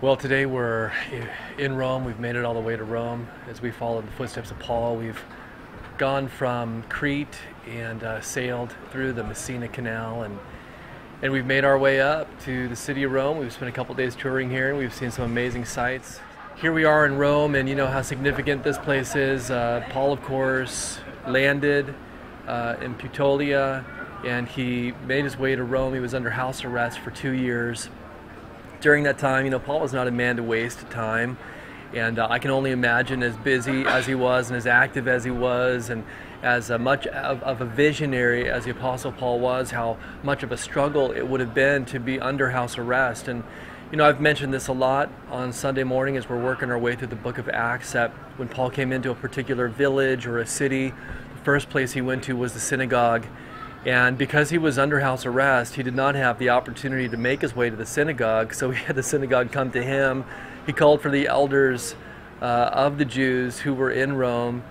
Well, today we're in Rome. We've made it all the way to Rome as we follow the footsteps of Paul. We've gone from Crete and sailed through the Messina Canal, and we've made our way up to the city of Rome. We've spent a couple days touring here, and we've seen some amazing sights. Here we are in Rome, and you know how significant this place is. Paul, of course, landed in Putolia, and he made his way to Rome. He was under house arrest for 2 years. During that time, you know, Paul was not a man to waste time, and I can only imagine, as busy as he was and as active as he was and as much of a visionary as the Apostle Paul was, how much of a struggle it would have been to be under house arrest. And you know, I've mentioned this a lot on Sunday morning as we're working our way through the book of Acts, that when Paul came into a particular village or a city, the first place he went to was the synagogue. And because he was under house arrest, he did not have the opportunity to make his way to the synagogue, so he had the synagogue come to him. He called for the elders of the Jews who were in Rome,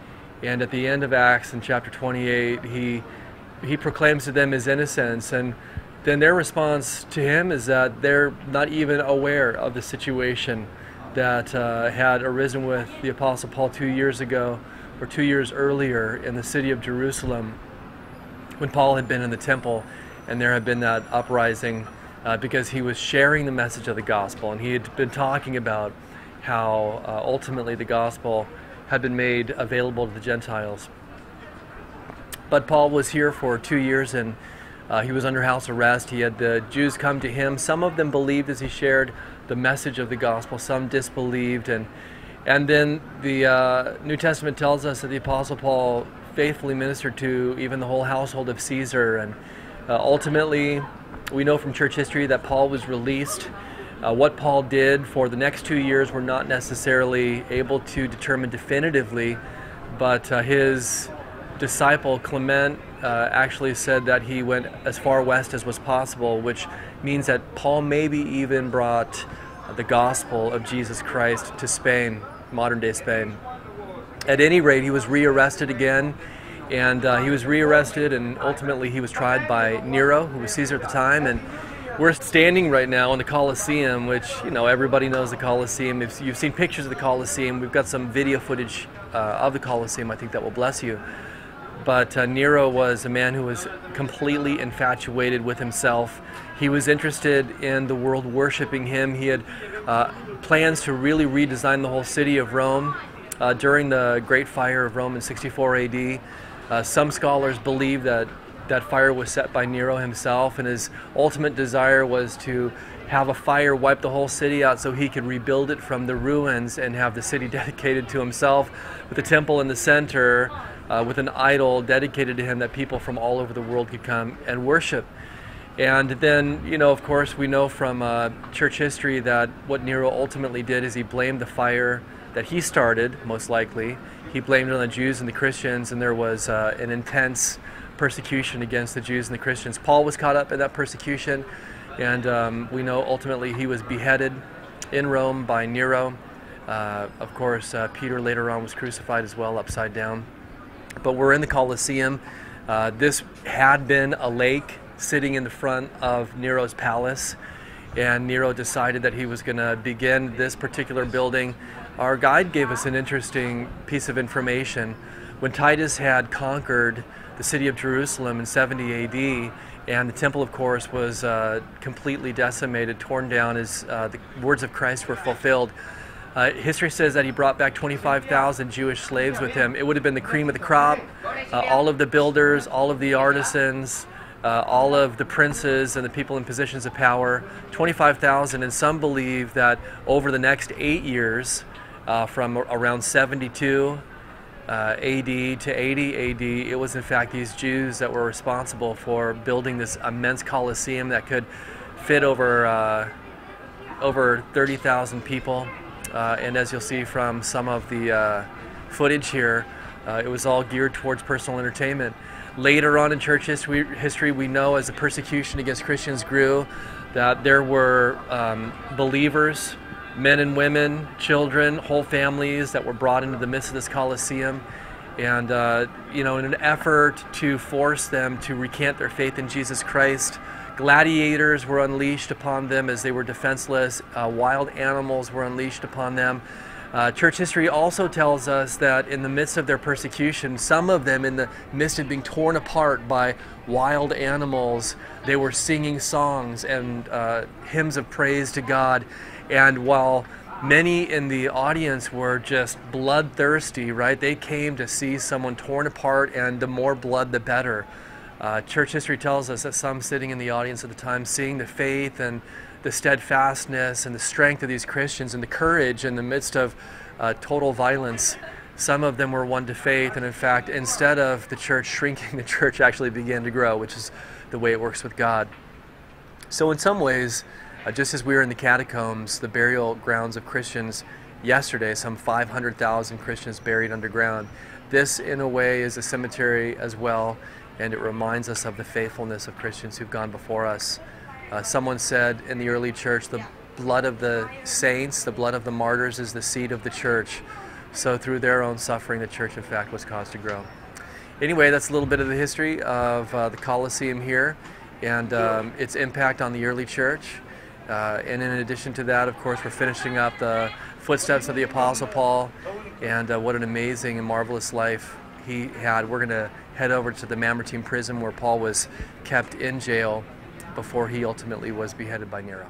and at the end of Acts in chapter 28, he proclaims to them his innocence, and then their response to him is that they're not even aware of the situation that had arisen with the Apostle Paul 2 years ago, or 2 years earlier in the city of Jerusalem, when Paul had been in the temple, and there had been that uprising because he was sharing the message of the gospel, and he had been talking about how ultimately the gospel had been made available to the Gentiles. But Paul was here for 2 years, and he was under house arrest. He had the Jews come to him. Some of them believed as he shared the message of the gospel. Some disbelieved, and then the New Testament tells us that the Apostle Paul faithfully ministered to even the whole household of Caesar, and ultimately we know from church history that Paul was released. What Paul did for the next 2 years we're not necessarily able to determine definitively, but his disciple Clement actually said that he went as far west as was possible, which means that Paul maybe even brought the gospel of Jesus Christ to Spain, modern day Spain. At any rate, he was rearrested again, and and ultimately he was tried by Nero, who was Caesar at the time. And we're standing right now in the Coliseum, which, you know, everybody knows the Coliseum. If you've seen pictures of the Coliseum, we've got some video footage of the Coliseum, I think that will bless you. But Nero was a man who was completely infatuated with himself. He was interested in the world worshiping him. He had plans to really redesign the whole city of Rome. During the Great Fire of Rome in 64 AD, some scholars believe that that fire was set by Nero himself, and his ultimate desire was to have a fire wipe the whole city out so he could rebuild it from the ruins and have the city dedicated to himself, with a temple in the center, with an idol dedicated to him that people from all over the world could come and worship. And then, you know, of course, we know from church history that what Nero ultimately did is he blamed the fire that he started, most likely. He blamed it on the Jews and the Christians, and there was an intense persecution against the Jews and the Christians. Paul was caught up in that persecution, and we know ultimately he was beheaded in Rome by Nero. Of course, Peter later on was crucified as well, upside down. But we're in the Coliseum. This had been a lake sitting in the front of Nero's palace, and Nero decided that he was going to begin this particular building. Our guide gave us an interesting piece of information. When Titus had conquered the city of Jerusalem in 70 AD, and the temple, of course, was completely decimated, torn down as the words of Christ were fulfilled, history says that he brought back 25,000 Jewish slaves with him. It would have been the cream of the crop. All of the builders, all of the artisans, all of the princes and the people in positions of power, 25,000, and some believe that over the next 8 years, from around 72 AD to 80 AD, it was in fact these Jews that were responsible for building this immense Coliseum that could fit over 30,000 people. And as you'll see from some of the footage here, it was all geared towards personal entertainment. Later on in church history, we know as the persecution against Christians grew that there were believers, men and women, children, whole families that were brought into the midst of this Coliseum. And, you know, in an effort to force them to recant their faith in Jesus Christ, Gladiators were unleashed upon them as they were defenseless. Wild animals were unleashed upon them. Church history also tells us that in the midst of their persecution, some of them, in the midst of being torn apart by wild animals, they were singing songs and hymns of praise to God. And while many in the audience were just bloodthirsty, right? They came to see someone torn apart, and the more blood, the better. Church history tells us that some sitting in the audience at the time, seeing the faith and the steadfastness and the strength of these Christians and the courage in the midst of total violence, some of them were won to faith, and in fact, instead of the church shrinking, the church actually began to grow, which is the way it works with God. So in some ways, just as we were in the catacombs, the burial grounds of Christians yesterday, some 500,000 Christians buried underground, this in a way is a cemetery as well, and it reminds us of the faithfulness of Christians who've gone before us. Someone said in the early church, the blood of the saints, the blood of the martyrs is the seed of the church. So through their own suffering, the church in fact was caused to grow. Anyway, that's a little bit of the history of the Coliseum here and its impact on the early church. And in addition to that, of course, we're finishing up the footsteps of the Apostle Paul, and what an amazing and marvelous life he had. We're going to head over to the Mamertine prison where Paul was kept in jail before he ultimately was beheaded by Nero.